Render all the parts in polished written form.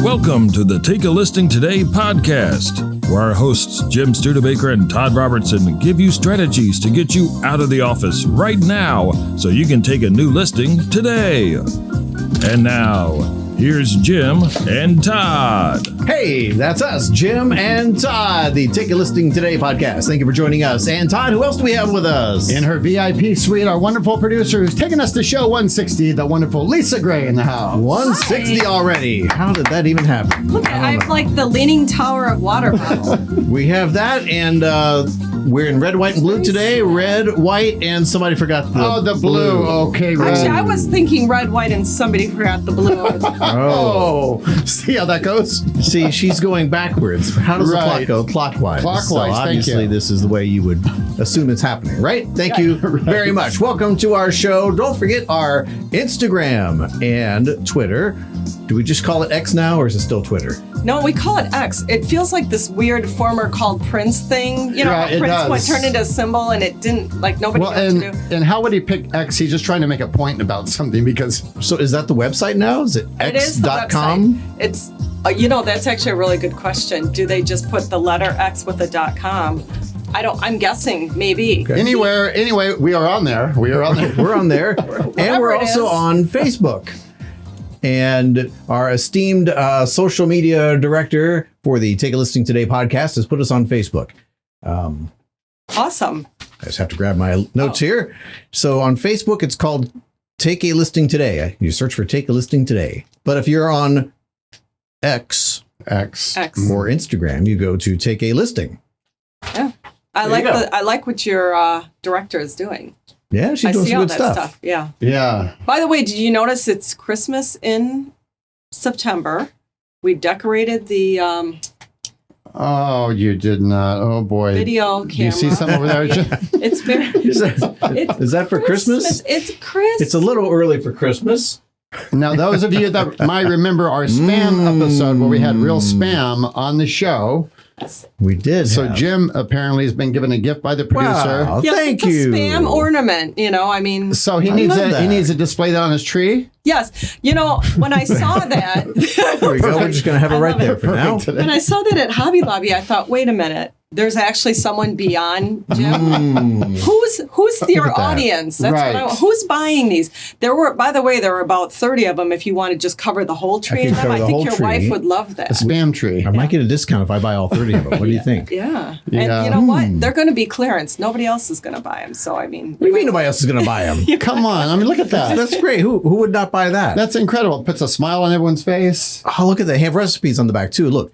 Welcome to the Take a Listing Today podcast, where our hosts Jim Studebaker and Todd Robertson give you strategies to get you out of the office right now so you can take a new listing today. And now, here's Jim and Todd. Hey, that's us, Jim and Todd, the Take a Listing Today podcast. Thank you for joining us. And Todd, who else do we have with us? In her VIP suite, our wonderful producer who's taken us to show 160, the wonderful Lisa Gray in the house. 160 Hi. already. How did that even happen? Look, I'm like the leaning tower of water bottle. We have that, and we're in red, white, and blue today. Red, white, and somebody forgot the blue. Okay, red. Actually, I was thinking red, white, and somebody forgot the blue. Oh. See how that goes? See, she's going backwards. How does the clock Right. go? Clockwise. Clockwise, So thank obviously, you. this is the way you would assume it's happening, right? Thank you very much. Welcome to our show. Don't forget our Instagram and Twitter. Do we just call it X now, or is it still Twitter? No, we call it X. It feels like this weird former called Prince thing. You know, Yeah, how it Prince does. turned into a symbol and it didn't, like, nobody Well, knew what to do. and how would he pick X? He's just trying to make a point about something because So is that the website now? Is it It is the x.com? website. It's, that's actually a really good question. Do they just put the letter X with a .com? I'm guessing maybe. anyway, we are on there. We are on there. We're on there. And we're Whatever it also is. on Facebook. And our esteemed social media director for the Take a Listing Today podcast has put us on Facebook. Awesome. I just have to grab my notes here. So on Facebook, it's called Take a Listing Today. You search for Take a Listing Today. But if you're on X X. or Instagram, you go to Take a Listing. Yeah. you go. I like what your director is doing. Yeah, she's I doing see some all good that stuff. stuff. Yeah. Yeah. By the way, did you notice it's Christmas in September? We decorated the Oh, you did not. Oh, boy. video camera. Do you see some over there? It's very. Is that for Christmas? It's Christmas. It's a little early for Christmas. Now, those of you that might remember our spam episode where we had real spam on the show. We did. So have. Jim apparently has been given a gift by the producer. Wow, Yes, thank it's you. a spam ornament. I mean. So he I needs love he that. needs to display that on his tree. Yes. When I saw that. There we go. We're just going to have it I right love there it. for now. When I saw that at Hobby Lobby, I thought, wait a minute. There's actually someone beyond Jim. Who's your at that. audience? That's Right. what I want. Who's buying these? By the way, there were about 30 of them. If you want to just cover the whole tree can in them, cover I the think whole your tree. wife would love that. A spam tree. I might get a discount if I buy all 30 of them. What do you think? Yeah. Yeah. And you know what? They're going to be clearance. Nobody else is going to buy them. So, I mean. What do you mean nobody else is going to buy them? Come on. I mean, look at that. That's great. Who would not buy that? That's incredible. It puts a smile on everyone's face. Oh, look at that. They have recipes on the back, too. Look.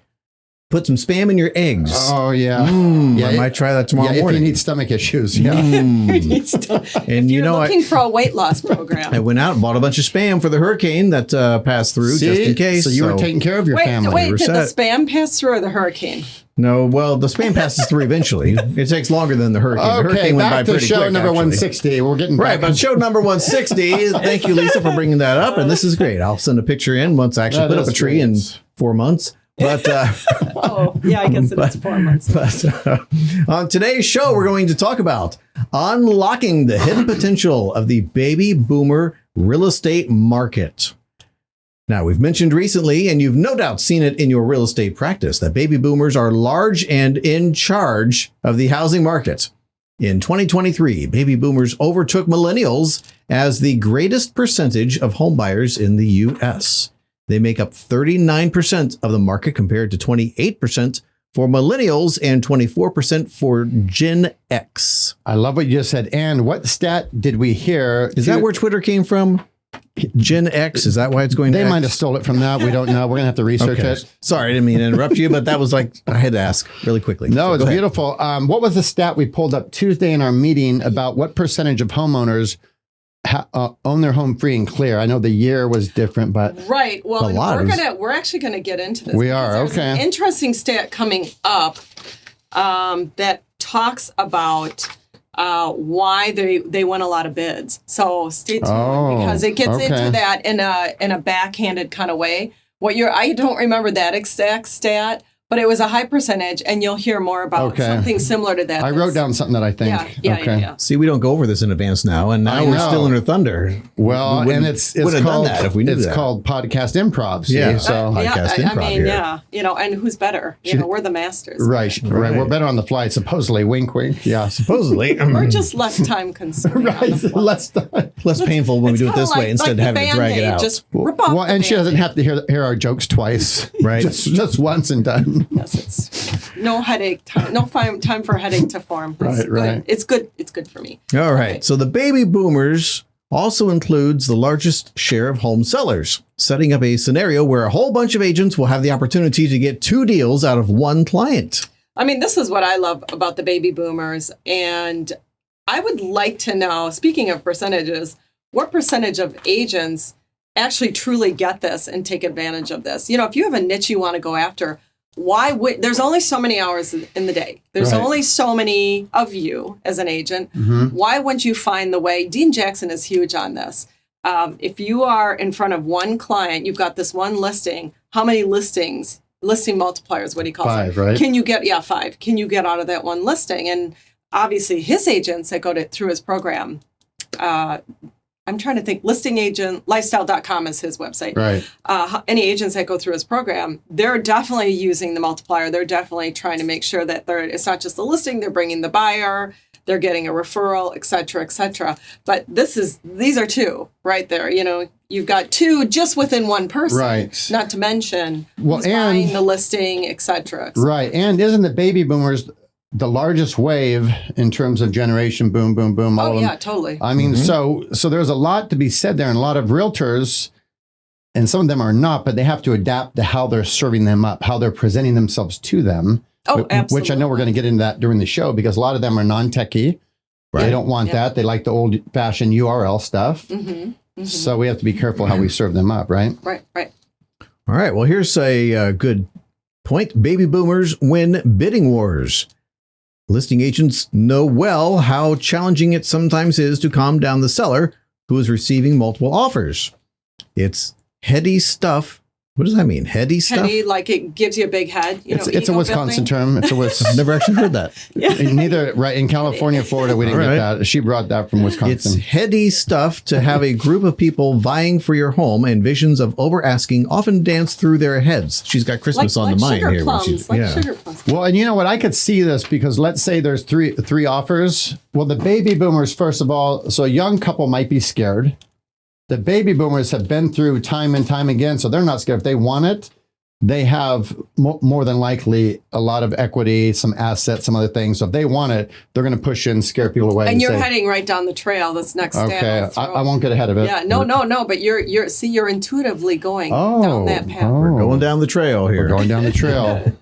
Put some spam in your eggs. Oh, yeah. I might try that tomorrow If morning. you need stomach issues. Yeah. And You're looking for a weight loss program. I went out and bought a bunch of spam for the hurricane that passed through, See? just in case. So you were taking care of your family. Wait, We're did the set. spam pass through or the hurricane? No, well, the spam passes through eventually. It takes longer than the hurricane. The Okay, hurricane went by back to pretty show quick, number actually. 160. We're getting Right, back but show number 160. Thank you, Lisa, for bringing that up. And this is great. I'll send a picture in once I actually That put up is a tree in great. 4 months. But Oh, yeah, I guess it's 4 months. on today's show, we're going to talk about unlocking the hidden potential of the baby boomer real estate market. Now, we've mentioned recently, and you've no doubt seen it in your real estate practice, that baby boomers are large and in charge of the housing market. In 2023, baby boomers overtook millennials as the greatest percentage of homebuyers in the U.S. They make up 39% of the market compared to 28% for millennials and 24% for Gen X. I love what you just said. And what stat did we hear? Is that where Twitter came from? Gen X? Is that why it's going to They X? might have stole it from that. We don't know. We're going to have to research Okay. it. Sorry, I didn't mean to interrupt you, but that was like, I had to ask really quickly. No, So it's go ahead. beautiful. What was the stat we pulled up Tuesday in our meeting about what percentage of homeowners own their home free and clear? I know the year was different, but Right. Well, A lot we're actually gonna get into this. We because are, there's okay. An interesting stat coming up that talks about why they won a lot of bids. So stay tuned because it gets okay. into that in a backhanded kind of way. I don't remember that exact stat, but it was a high percentage, and you'll hear more about something similar to that. I wrote down something that I think. Yeah. See, we don't go over this in advance now, and now we're still in her thunder. Well, and it's called done that if we knew that. Called podcast improv. See? Yeah. So podcast improv here. And who's better? We're the masters. Right. We're better on the fly, supposedly. Wink, wink. Yeah, supposedly. We're just less time consuming. Right. Less painful when we do it this way instead of having to drag it out. Just rip off well, and she doesn't have to hear our jokes twice. Right. just once and done. Yes, it's no headache time. No time for headache to form. Right. It's good. It's good for me. All right. So the baby boomers also includes the largest share of home sellers, setting up a scenario where a whole bunch of agents will have the opportunity to get 2 deals out of one client. I mean, this is what I love about the baby boomers. And I would like to know, speaking of percentages, what percentage of agents actually truly get this and take advantage of this? If you have a niche you want to go after, there's only so many hours in the day. There's only so many of you as an agent. Mm-hmm. Why wouldn't you find the way? Dean Jackson is huge on this. If you are in front of one client, you've got this one listing, how many listing multipliers, what he calls 5, it. Right? Can you get, 5. Can you get out of that one listing? And obviously his agents that go through his program, I'm trying to think, listingagent.lifestyle.com is his website. Right. Any agents that go through his program, they're definitely using the multiplier. They're definitely trying to make sure that it's not just the listing, they're bringing the buyer, they're getting a referral, et cetera, et cetera. But these are 2 right there. You've got 2 just within one person. Right. Not to mention who's buying the listing, et cetera, et cetera. Right. And isn't the baby boomers the largest wave in terms of generation boom, boom, boom? All of them. Totally. I mean, so there's a lot to be said there, and a lot of realtors, and some of them are not, but they have to adapt to how they're serving them up, how they're presenting themselves to them. Oh, absolutely. Which I know we're going to get into that during the show, because a lot of them are non-techie. Right. They don't want that. They like the old-fashioned URL stuff. Mm-hmm. Mm-hmm. So we have to be careful how we serve them up, right? Right. All right. Well, here's a good point. Baby boomers win bidding wars. Listing agents know well how challenging it sometimes is to calm down the seller who is receiving multiple offers. It's heady stuff. What does that mean? Heady stuff? Heady, like it gives you a big head. It's a Wisconsin term. It's a I've never actually heard that. Neither, right? In California, Florida, we didn't get that. She brought that from Wisconsin. It's heady stuff to have a group of people vying for your home, and visions of over-asking often dance through their heads. She's got Christmas on the mind here. Sugar plums. Well, and you know what? I could see this, because let's say there's three offers. Well, the baby boomers, first of all, so a young couple might be scared. The baby boomers have been through time and time again, so they're not scared. If they want it, they have more than likely a lot of equity, some assets, some other things. So if they want it, they're going to push in, scare people away. And you're heading right down the trail. That's next. Okay, I won't get ahead of it. Yeah, no. But you're intuitively going down that path. We're going down the trail here. We're going down the trail.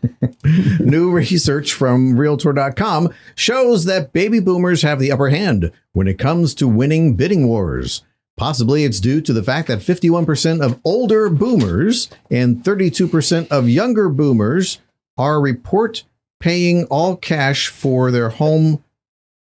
New research from Realtor.com shows that baby boomers have the upper hand when it comes to winning bidding wars. Possibly it's due to the fact that 51% of older boomers and 32% of younger boomers report paying all cash for their home.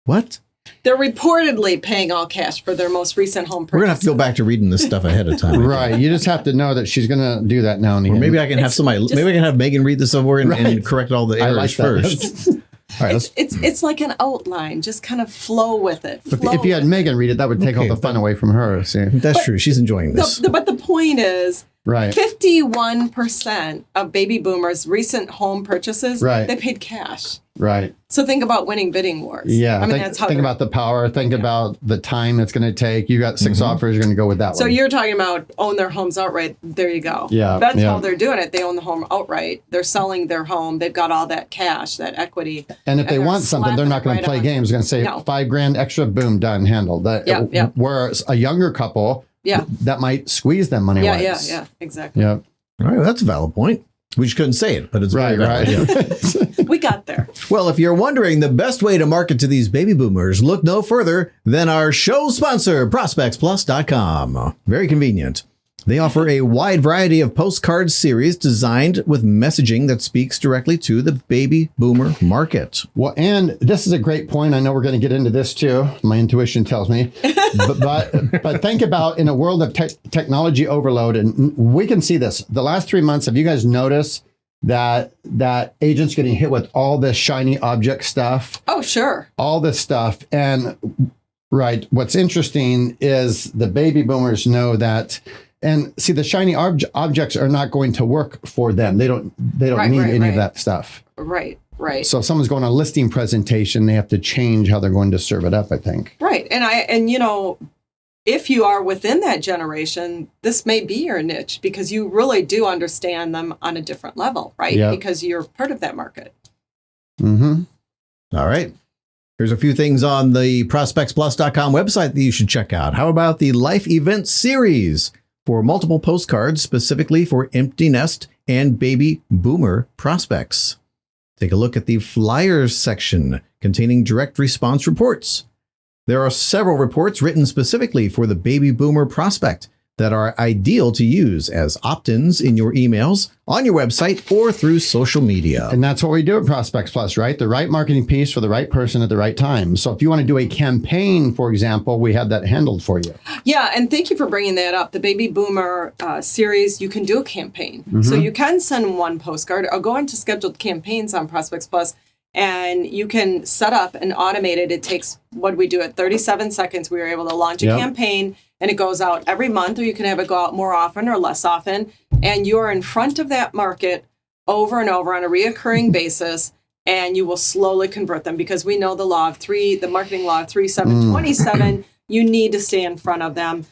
What? They're reportedly paying all cash for their most recent home purchase. We're going to have to go back to reading this stuff ahead of time. Right. You just have to know that she's going to do that now and again. Or maybe I can maybe I can have Megan read this over and correct all the errors first. All right, it's like an outline. Just kind of flow with it. If you had Megan read it, that would take all the fun away from her. See? That's true. She's enjoying this. But the point is, right, 51% of baby boomers' recent home purchases, they paid cash. Right. So think about winning bidding wars. Yeah. I mean, think about the power. Think about the time it's going to take. You got 6 offers. You're going to go with that one. So you're talking about own their homes outright. There you go. Yeah. That's how they're doing it. They own the home outright. They're selling their home. They've got all that cash, that equity. And if they want something, they're not going to play games. They're going to say $5,000 extra, boom, done, handled. Whereas a younger couple, that might squeeze them money wise. Yeah, exactly. Yeah. All right, well, that's a valid point. We just couldn't say it, but it's very valid. Right. We got there. Well, if you're wondering the best way to market to these baby boomers, look no further than our show sponsor, ProspectsPLUS.com. Very convenient. They offer a wide variety of postcard series designed with messaging that speaks directly to the baby boomer market. Well, and this is a great point. I know we're going to get into this too. My intuition tells me. but think about in a world of technology overload, and we can see this. The last 3 months, have you guys noticed that agent's getting hit with all this shiny object stuff. Oh, sure. All this stuff. And right, what's interesting is the baby boomers know that. And see, the shiny objects are not going to work for them. They don't need any of that stuff. Right. So if someone's going on a listing presentation, they have to change how they're going to serve it up, I think. Right. And you know, if you are within that generation, this may be your niche because you really do understand them on a different level, right? Yep. Because you're part of that market. Mm-hmm. All right. Here's a few things on the ProspectsPLUS.com website that you should check out. How about the Life Event Series for multiple postcards specifically for empty nest and baby boomer prospects? Take a look at the Flyers section containing direct response reports. There are several reports written specifically for the baby boomer prospect that are ideal to use as opt-ins in your emails, on your website, or through social media. And that's what we do at Prospects Plus, right? The right marketing piece for the right person at the right time. So if you want to do a campaign, for example, we have that handled for you. Yeah, and thank you for bringing that up. The Baby Boomer series, you can do a campaign. So you can send one postcard or go into scheduled campaigns on Prospects Plus, and you can set up and automate it. It takes, what we do at 37 seconds, we were able to launch a campaign, and it goes out every month, or you can have it go out more often or less often. And you're in front of that market over and over on a reoccurring basis, and you will slowly convert them because we know the marketing law of 3, 7, 27, you need to stay in front of them.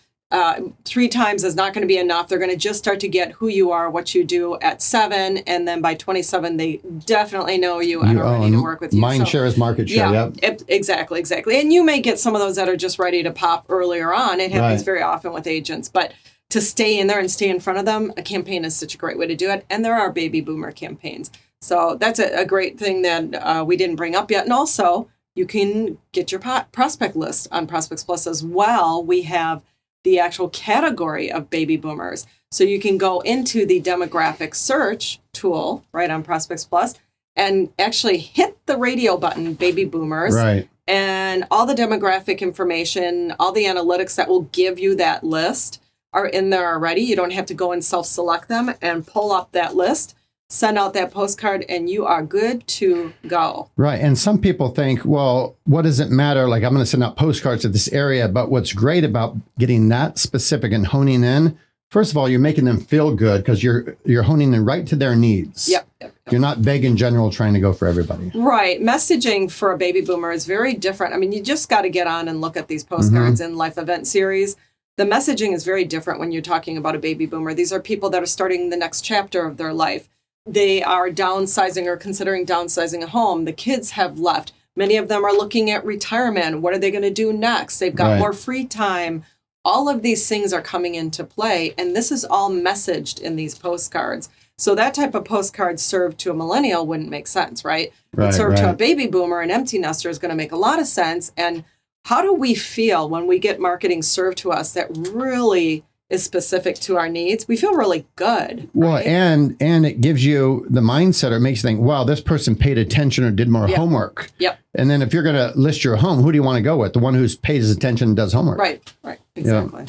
3 times is not going to be enough. They're going to just start to get who you are, what you do at 7. And then by 27, they definitely know you and are ready to work with you. Mind share is market share. Yeah, exactly. And you may get some of those that are just ready to pop earlier on. It happens very often with agents. But to stay in there and stay in front of them, a campaign is such a great way to do it. And there are baby boomer campaigns. So that's a great thing that we didn't bring up yet. And also, you can get your prospect list on Prospects Plus as well. We have the actual category of baby boomers. So you can go into the demographic search tool right on Prospects Plus and actually hit the radio button, baby boomers. Right. And all the demographic information, all the analytics that will give you that list are in there already. You don't have to go and self-select them and pull up that list, send out that postcard, and you are good to go. Right. And some people think, well, what does it matter? Like, I'm going to send out postcards to this area. But what's great about getting that specific and honing in, first of all, you're making them feel good because you're honing in right to their needs. Yep. You're not vague in general trying to go for everybody. Right. Messaging for a baby boomer is very different. I mean, you just got to get on and look at these postcards in Life Event Series. The messaging is very different when you're talking about a baby boomer. These are people that are starting the next chapter of their life. They are downsizing or considering downsizing a home. The kids have left. Many of them are looking at retirement. What are they going to do next? They've got more free time. All of these things are coming into play, and this is all messaged in these postcards. So that type of postcard served to a millennial wouldn't make sense, right? But served to a baby boomer, an empty nester, is going to make a lot of sense. And how do we feel when we get marketing served to us that really is specific to our needs? We feel really good. Well, and it gives you the mindset, or makes you think, wow, this person paid attention or did more homework. Yep. And then if you're going to list your home, who do you want to go with? The one who's paid his attention and does homework. Right. Exactly.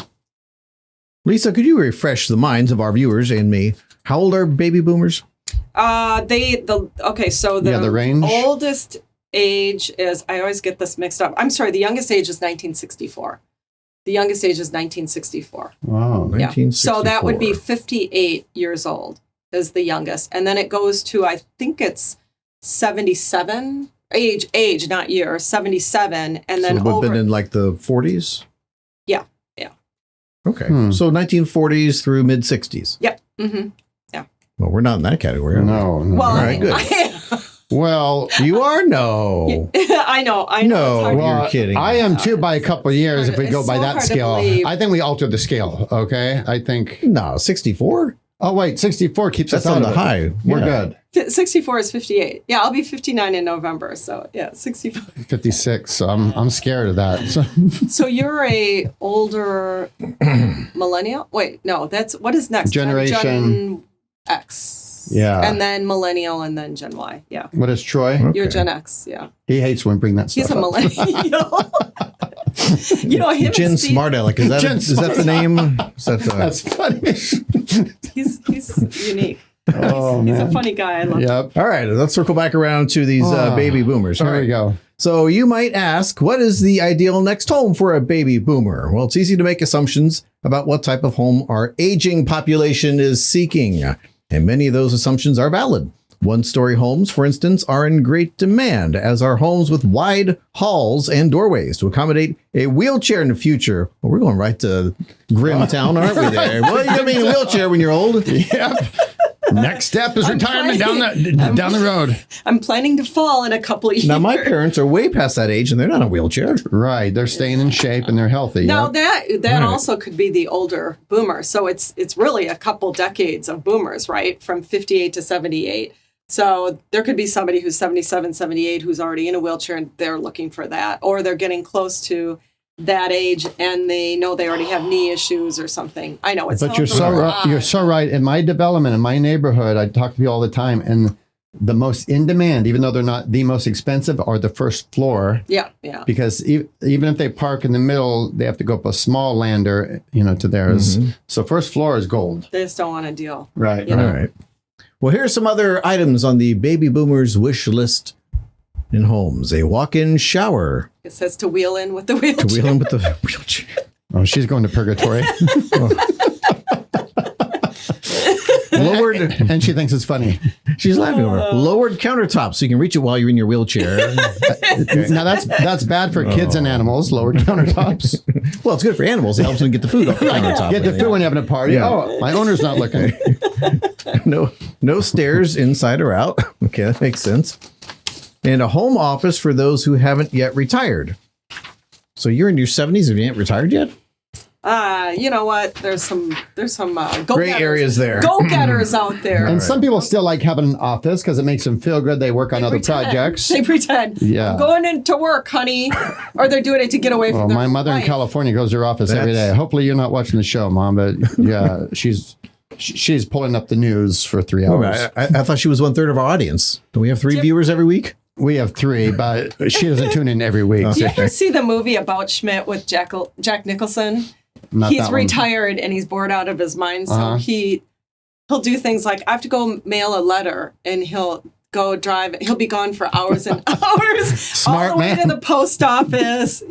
Lisa, could you refresh the minds of our viewers and me? How old are baby boomers? So the range? Oldest age is, I always get this mixed up. I'm sorry, the youngest age is 1964. The youngest age is 1964. Wow. 1964. So that would be 58 years old is the youngest. And then it goes to, I think it's 77, age, not year, 77. And then so it would have been in like the 40s? Yeah. Okay. So 1940s through mid 60s. Yep. Mm-hmm. Yeah. Well, we're not in that category. No. Well, All right, good. Well, you are? No. I know. No, you're kidding. I am too by a couple of years if we go by so that hard to scale. believe. I think we altered the scale. Okay. I think. No, 64? Oh, wait. 64 keeps That's us out on of the it. high. We're Yeah. good. 64 is 58. Yeah, I'll be 59 in November. So yeah, 64. 56. So I'm scared of that. So. So you're a older millennial? Wait, no, what is next? Generation Gen X. Yeah. And then millennial and then Gen Y. Yeah. What is Troy? Okay. You're Gen X. Yeah. He hates when we bring that stuff He's a up. millennial. Him Jen and Steve, Smart Aleck. Is that Jen is that the name? Is that That's funny. he's unique. Oh, He's man. a funny guy. I love him. Yep. All right, let's circle back around to these baby boomers. All There we right. go. So you might ask, what is the ideal next home for a baby boomer? Well, it's easy to make assumptions about what type of home our aging population is seeking. And many of those assumptions are valid. One-story homes, for instance, are in great demand, as are homes with wide halls and doorways to accommodate a wheelchair in the future. Well, we're going right to grim town, aren't we there? Well, you're going to be in a wheelchair when you're old. Yep. Next step is retirement down the road. I'm planning to fall in a couple of years. Now, my parents are way past that age, and they're not in a wheelchair. Right. They're staying in shape and they're healthy. Now Yep. that also could be the older boomer. So it's really a couple decades of boomers, right? From 58 to 78. So there could be somebody who's 77, 78 who's already in a wheelchair and they're looking for that, or they're getting close to that age and they know they already have knee issues or something. I know it's But you're so right. You're so right. In my development, in my neighborhood, I talk to people all the time, and the most in demand, even though they're not the most expensive, are the first floor. Yeah. Because even if they park in the middle, they have to go up a small lander, to theirs. Mm-hmm. So first floor is gold. They just don't want to deal. Right. You know? All right. Well, here are some other items on the baby boomers wish list in homes. A walk-in shower. It says to wheel in with the wheelchair. To wheel in with the wheelchair. Oh, she's going to purgatory. Lowered. And she thinks it's funit's funny. She's laughing over it. Lowered countertops so you can reach it while you're in your wheelchair. Now that's bad for kids and animals. Lowered countertops. Well, it's good for animals. It helps them get the food off the countertop. Get the food when you're having a party. Yeah. Oh, my owner's not looking. No stairs inside or out. Okay, that makes sense. And a home office for those who haven't yet retired. So you're in your 70s and you ain't retired yet? You know what? There's some Gray areas there. Go-getters out there. And some people still like having an office because it makes them feel good. They work on other Pretend. projects. They pretend. Yeah. I'm going into work, honey. Or they're doing it to get away from Well, their my mother in wife. California goes to her office every day. That's- Hopefully you're not watching the show, Mom, but yeah, she's pulling up the news for 3 hours. I thought she was 1/3 of our audience. Do we have 3 viewers every week? We have 3, but she doesn't tune in every week. Do you ever see the movie about Schmidt with Jack Nicholson? Not He's that one. retired and he's bored out of his mind. So he'll do things like I have to go mail a letter, and he'll go drive. He'll be gone for hours and hours, Smart all the way man. to the post office,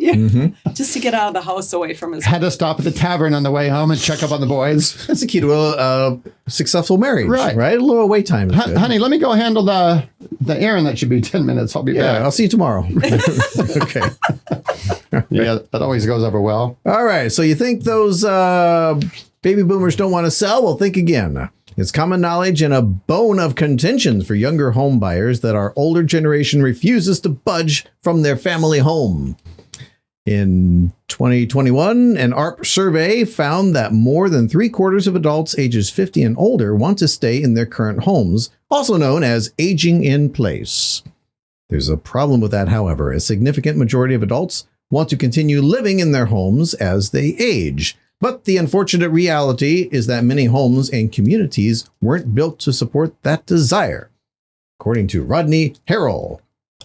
just to get out of the house away from his. Had to stop at the tavern on the way home and check up on the boys. That's the key to a successful marriage, Right. right? A little wait time. Is good. Honey, let me go handle the errand. That should be 10 minutes. I'll be Yeah, back. I'll see you tomorrow. Okay. Yeah, that always goes over well. All right. So you think those baby boomers don't want to sell? Well, think again. It's common knowledge and a bone of contention for younger home buyers that our older generation refuses to budge from their family home. In 2021, an ARP survey found that more than 3/4 of adults ages 50 and older want to stay in their current homes, also known as aging in place. There's a problem with that, however. A significant majority of adults want to continue living in their homes as they age. But the unfortunate reality is that many homes and communities weren't built to support that desire. According to Rodney Harrell,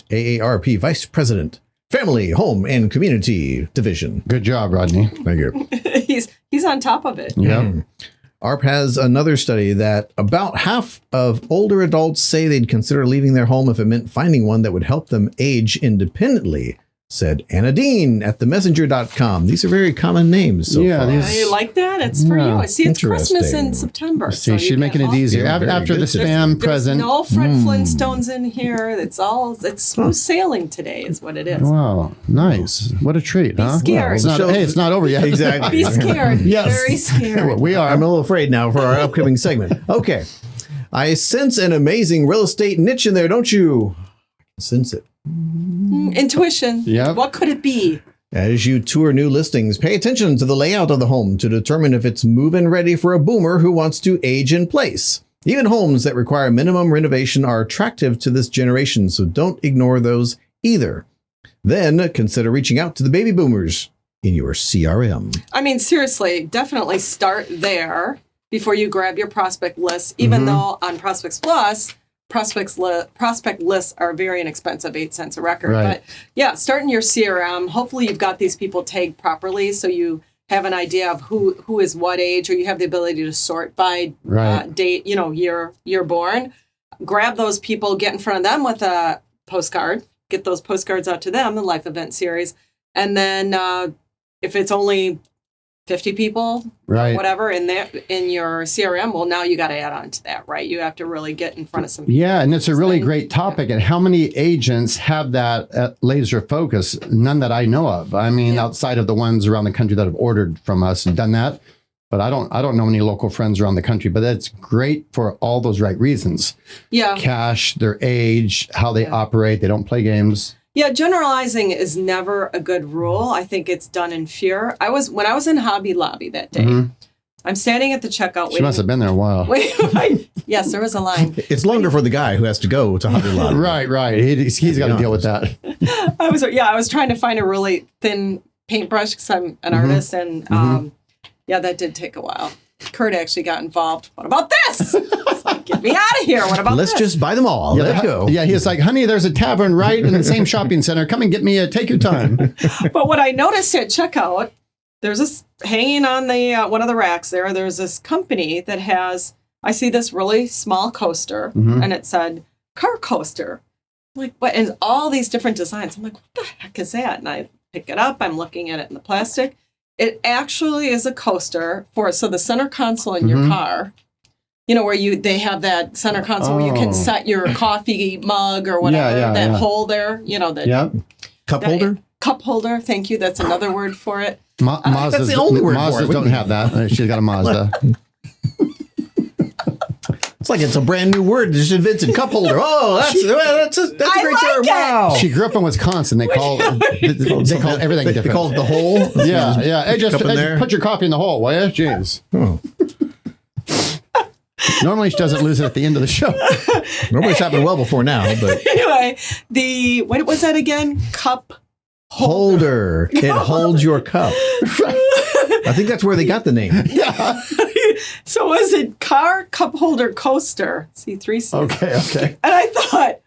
AARP Vice President, Family, Home, and Community Division. Good job, Rodney. Thank you. He's on top of it. Yeah. ARP has another study that about half of older adults say they'd consider leaving their home if it meant finding one that would help them age independently, said Anna Dean at themessenger.com. These are very common names. So Yeah, far. these- You like that? It's for you. See, it's Christmas Interesting. in September. See, so she's you making get it all- easier. Yeah, very After the good. spam There's present. no Fred Flintstones in here. It's smooth sailing today, is what it is. Wow, nice. What a treat, huh? scared. It's not, hey, it's not over yet. Exactly. Be scared. Yes. Very scared. We are. I'm a little afraid now for our upcoming segment. Okay. I sense an amazing real estate niche in there, don't you? I can sense it. Intuition. Yep. What could it be? As you tour new listings, pay attention to the layout of the home to determine if it's move-in ready for a boomer who wants to age in place. Even homes that require minimum renovation are attractive to this generation, so don't ignore those either. Then consider reaching out to the baby boomers in your CRM. I mean, seriously, definitely start there before you grab your prospect list, even though on Prospects Plus, prospect lists are very inexpensive, 8 cents a record. Right. But yeah, start in your CRM. Hopefully you've got these people tagged properly so you have an idea of who is what age, or you have the ability to sort by date, year born. Grab those people, get in front of them with a postcard, get those postcards out to them, the life event series. And then if it's only 50 people, or whatever, in your CRM, well, now you got to add on to that, right? You have to really get in front of some people. Yeah, and it's a really great topic. And how many agents have that laser focus? None that I know of. I mean, outside of the ones around the country that have ordered from us and done that. But I don't know any local friends around the country. But that's great for all those right reasons. Yeah. Cash, their age, how they operate. They don't play games. Yeah, generalizing is never a good rule. I think it's done in fear. When I was in Hobby Lobby that day, I'm standing at the checkout. She must have been there a while. Yes, there was a line. It's longer for the guy who has to go to Hobby Lobby. Right. He's got to deal with that. I was trying to find a really thin paintbrush because I'm an artist, and that did take a while. Kurt actually got involved. What about this? Get me out of here. What about Let's this? just buy them all. Let's go. Yeah, he's like, honey, there's a tavern right in the same shopping center. Come and get me take your time. But what I noticed at checkout, there's this hanging on the one of the racks there. There's this company that has, I see this really small coaster, and it said car coaster. I'm like, what? And all these different designs. I'm like, what the heck is that? And I pick it up. I'm looking at it in the plastic. It actually is a coaster so the center console in your car, where they have that center console where you can set your coffee mug or whatever, hole there, Cup holder? Cup holder, thank you. That's another word for it. That's the only word for it. Mazdas don't have that. She's got a Mazda. It's like it's a brand new word just invented. Cup holder. Oh, that's a great term. Wow. She grew up in Wisconsin. They call everything different. They call it the hole. Yeah. Hey, just put your coffee in the hole, will you? Jeez. Oh. Normally she doesn't lose it at the end of the show. Normally it's happened well before now, but anyway, what was that again? Cup holder. It holds your cup. I think that's where they got the name. Yeah. So was it car cup holder coaster? See, 3 C's. Okay. And I thought,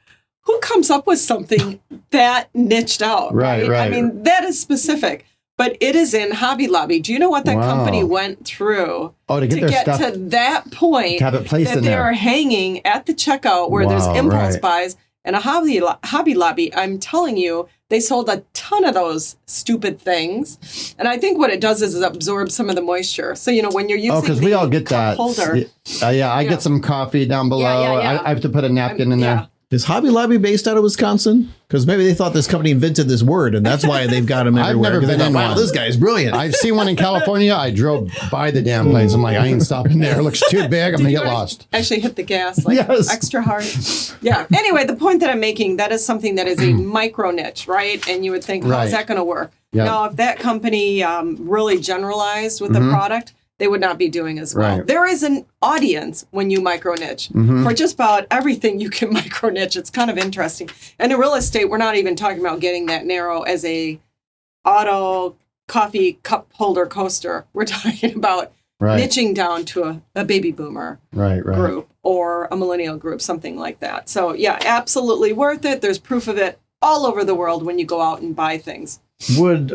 who comes up with something that niched out? Right. I mean, that is specific. But it is in Hobby Lobby. Do you know what that company went through to get to that point to have it placed that in they there? are hanging at the checkout where there's impulse buys and a Hobby Lobby? I'm telling you, they sold a ton of those stupid things. And I think what it does is it absorbs some of the moisture. So, when you're using because we all get that holder. I get some coffee down below. I have to put a napkin in there. Is Hobby Lobby based out of Wisconsin? Because maybe they thought this company invented this word, and that's why they've got them everywhere. I've never been in wow, one. This guy's brilliant. I've seen one in California. I drove by the damn place. I'm like, I ain't stopping there. It looks too big. I'm going to get lost. Actually hit the gas extra hard. Yeah. Anyway, the point that I'm making, that is something that is a micro niche, right? And you would think, how's that going to work? Yep. Now, if that company really generalized with the product, they would not be doing as well. Right. There is an audience when you micro niche. For just about everything you can micro niche. It's kind of interesting. And in real estate, we're not even talking about getting that narrow as a auto coffee cup holder coaster. We're talking about niching down to a baby boomer group or a millennial group, something like that. So yeah, absolutely worth it. There's proof of it all over the world when you go out and buy things. Would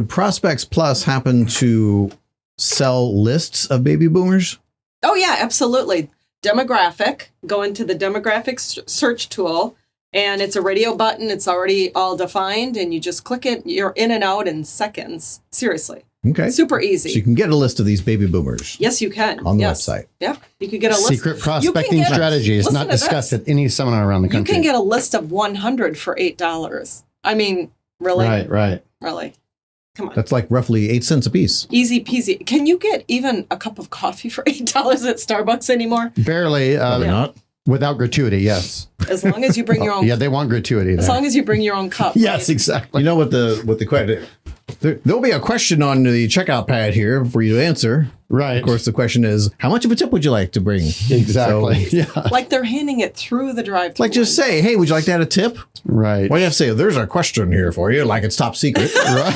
Prospects Plus happen to sell lists of baby boomers? Oh, yeah, absolutely. Demographic. Go into the demographic search tool, and it's a radio button. It's already all defined, and you just click it. You're in and out in seconds. Seriously. Okay. Super easy. So you can get a list of these baby boomers. Yes, you can. On the website. Yep. You could get a list. Secret prospecting strategy is not discussed at any seminar around the country. You can get a list of 100 for $8. I mean, really? Right. Really. Come on. That's like roughly 8 cents a piece. Easy peasy. Can you get even a cup of coffee for $8 at Starbucks anymore? Barely. Probably not. Without gratuity, yes. As long as you bring your own. Yeah, they want gratuity. As long as you bring your own cup. Yes, exactly. You know what the question? There'll be a question on the checkout pad here for you to answer. Right. Of course, the question is, how much of a tip would you like to bring? Exactly. So, yeah. Like they're handing it through the drive-thru. Like just say, hey, would you like to add a tip? Right. Why do you have to say, there's a question here for you, like it's top secret? Right.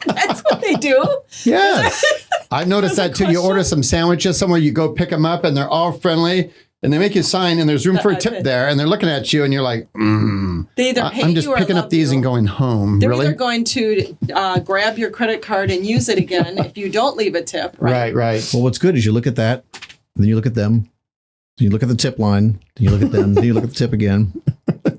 That's what they do. Yes. I've noticed that too. You order some sandwiches somewhere, you go pick them up and they're all friendly. and they make you sign, and there's room for a tip there, and they're looking at you, and you're like, They either pay I'm just you or picking love up these you. and going home. They're Really? either going to grab your credit card and use it again if you don't leave a tip, right? Right. Well, what's good is you look at that, then you look at them, then you look at the tip line, then you look at them, then you look at the tip again.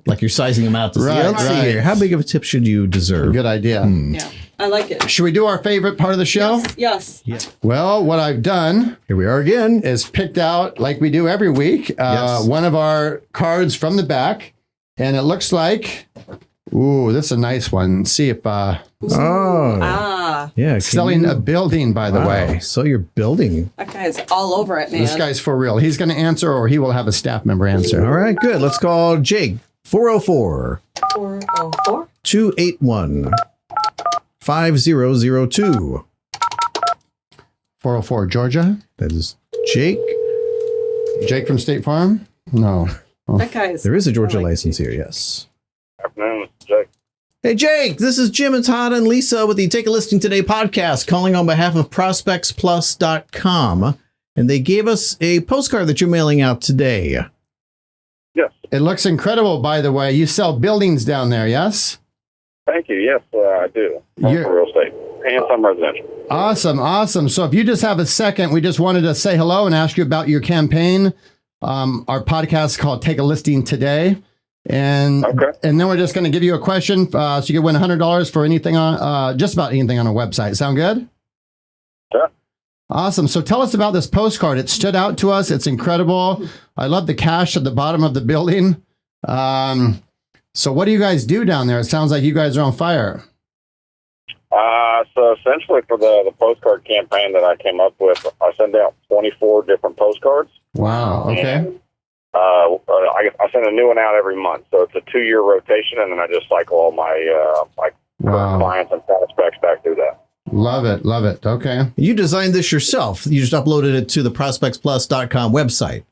Like you're sizing them out to see, Right, let's see right. here. How big of a tip should you deserve? Good idea. Yeah, I like it. Should we do our favorite part of the show? Yes. Well, what I've done Here we are again. is picked out, like we do every week, Yes. one of our cards from the back. And it looks like, ooh, this is a nice one. See if Oh, Ah, yeah. can selling you- a building, by the Wow, way. So you're building. that guy's all over it, man. This guy's for real. He's going to answer, or he will have a staff member answer. All right, good. Let's call Jake. 404 404. 281 5002. 404 Georgia. That is Jake. Jake from State Farm? No. That guy's. There is a Georgia I like license here, yes. Afternoon, Mr. Jake. Hey, Jake, this is Jim and Todd and Lisa with the Take a Listing Today podcast, calling on behalf of ProspectsPLUS.com. And they gave us a postcard that you're mailing out today. Yes. It looks incredible, by the way. You sell buildings down there, yes? Thank you. Yes, I do. You're- For real estate and some residential. Awesome. So if you just have a second, we just wanted to say hello and ask you about your campaign. Our podcast is called Take a Listing Today. And Okay. and then we're just going to give you a question so you can win $100 for anything on just about anything on our website. Sound good? Sure. Awesome. So tell us about this postcard. It stood out to us. It's incredible. I love the cash at the bottom of the building. So what do you guys do down there? It sounds like you guys are on fire. So essentially for the postcard campaign that I came up with, I send out 24 different postcards. Wow. Okay. And, I send a new one out every month. So it's a 2-year rotation, and then I just cycle all my current Wow. clients and prospects back through that. Love it. Okay. You designed this yourself. You just uploaded it to the ProspectsPLUS.com website.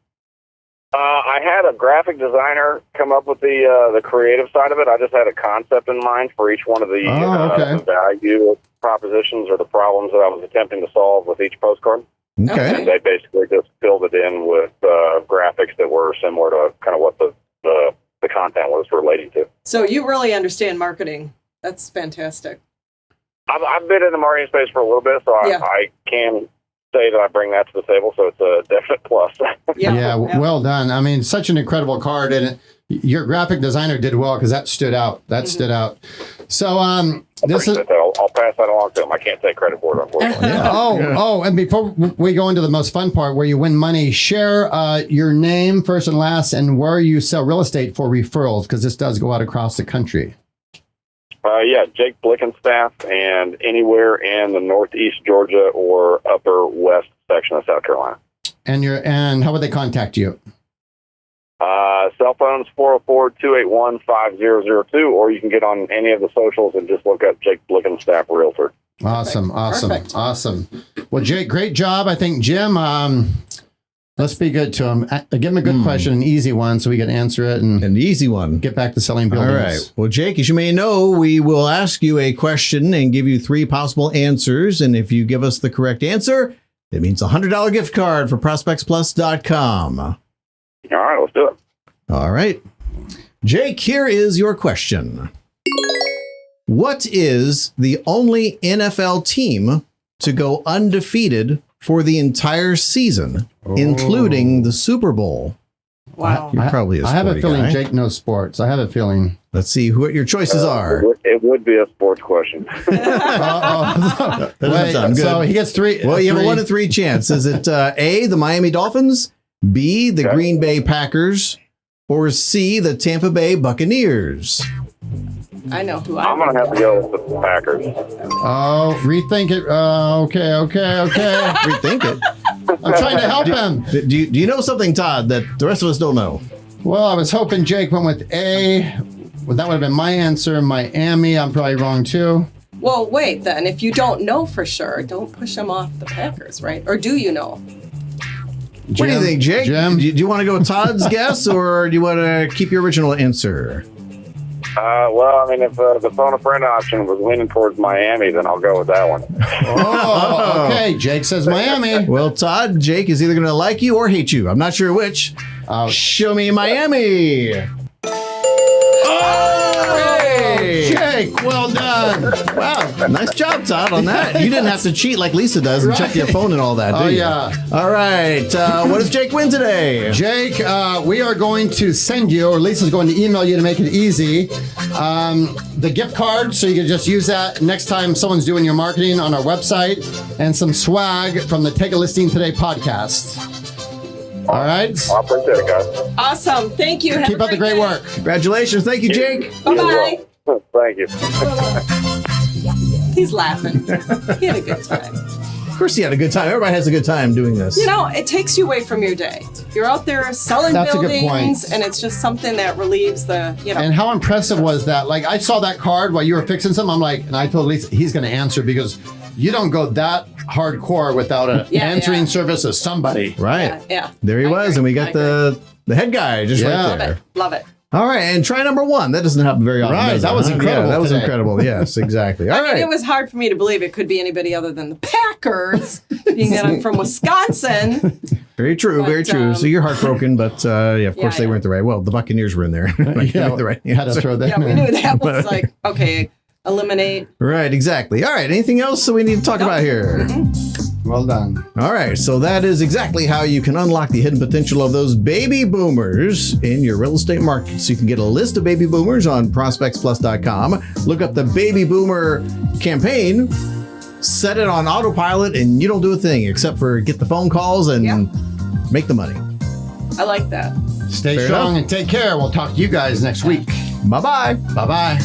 I had a graphic designer come up with the creative side of it. I just had a concept in mind for each one of the okay. value propositions or the problems that I was attempting to solve with each postcard. Okay. And they basically just filled it in with graphics that were similar to kind of what the content was relating to. So you really understand marketing. That's fantastic. I've been in the marketing space for a little bit, so Yeah. I can say that I bring that to the table, so it's a definite plus. Yeah, well done. I mean, such an incredible card, and your graphic designer did well because that stood out. Stood out. So, this is. I'll pass that along to them. I can't take credit for it, unfortunately. And before we go into the most fun part, where you win money, share your name, first and last, and where you sell real estate for referrals, because this does go out across the country. Yeah, Jake Blickenstaff, and anywhere in the Northeast Georgia or Upper West section of South Carolina. And how would they contact you? Cell phones 404-281-5002, or you can get on any of the socials and just look up Jake Blickenstaff Realtor. Awesome. Perfect. Well, Jake, great job. I think Jim. Let's be good to him. Give him a good question, an easy one, so we can answer it and An easy one. get back to selling All buildings. right. Well, Jake, as you may know, we will ask you a question and give you 3 possible answers. And if you give us the correct answer, it means a $100 gift card for ProspectsPLUS.com. All right, let's do it. All right. Jake, here is your question. What is the only NFL team to go undefeated for the entire season, including the Super Bowl? Wow. You're probably a I have a sporty feeling guy. Jake knows sports. I have a feeling. Let's see what your choices are. It would be a sports question. That doesn't sound good. So he gets 3. Well, you have a 3. 1 in 3 chance. Is it A, the Miami Dolphins, B, the Okay. Green Bay Packers, or C, the Tampa Bay Buccaneers? I know who I'm going to have to go with the Packers. Oh, rethink it. Okay. Rethink it. I'm trying to help him. Do you know something, Todd, that the rest of us don't know? Well, I was hoping Jake went with A. Well, that would have been my answer. Miami. I'm probably wrong too. Well, wait then. If you don't know for sure, don't push them off the Packers, right? Or do you know? What do you think, Jake? Jim? Do you want to go with Todd's guess, or do you want to keep your original answer? Well, I mean, if the phone a friend option was leaning towards Miami, then I'll go with that one. Oh, okay. Jake says Miami. Well, Todd, Jake is either going to like you or hate you. I'm not sure which. Show me Miami. Jake, well done. Wow, nice job, Todd, on that. You didn't have to cheat like Lisa does and check your phone and all that, do you? Yeah. All right. What does Jake win today? Jake, we are going to send you, or Lisa's going to email you to make it easy, the gift card, so you can just use that next time someone's doing your marketing on our website, and some swag from the Take a Listing Today podcast. All right? I appreciate it, guys. Awesome. Thank you. Have Keep a up the great great day. work. Congratulations. Thank you, Jake. Bye-bye. Thank you. He's laughing. He had a good time. Of course, he had a good time. Everybody has a good time doing this. You know, it takes you away from your day. You're out there selling That's a good buildings, point. and it's just something that relieves the, And how impressive was that? Like, I saw that card while you were fixing something. I'm like, and I told Lisa, he's going to answer because you don't go that hardcore without an answering service of somebody. Right. Yeah. There he I was, agree. and we got I the head guy just right Love there. it. Love it. All right, and try number one. That doesn't happen very often. Right, does that it, was huh? incredible Yeah, that was today. incredible. Yes, exactly. All I mean, right. it was hard for me to believe it could be anybody other than the Packers, being that I'm from Wisconsin. Very true, But, very true. So you're heartbroken, but of course they yeah. weren't the right. Well, the Buccaneers were in there. Yeah, the right had to throw that Yeah, in we there. knew that was like, okay, eliminate. Right, exactly. All right, anything else that we need to talk about here? Well done. All right, so that is exactly how you can unlock the hidden potential of those baby boomers in your real estate market. So you can get a list of baby boomers on ProspectsPLUS.com. Look up the baby boomer campaign, set it on autopilot, and you don't do a thing except for get the phone calls and make the money. I like that. Stay Fair strong enough. and take care. We'll talk to you guys next week. Bye-bye. Bye-bye.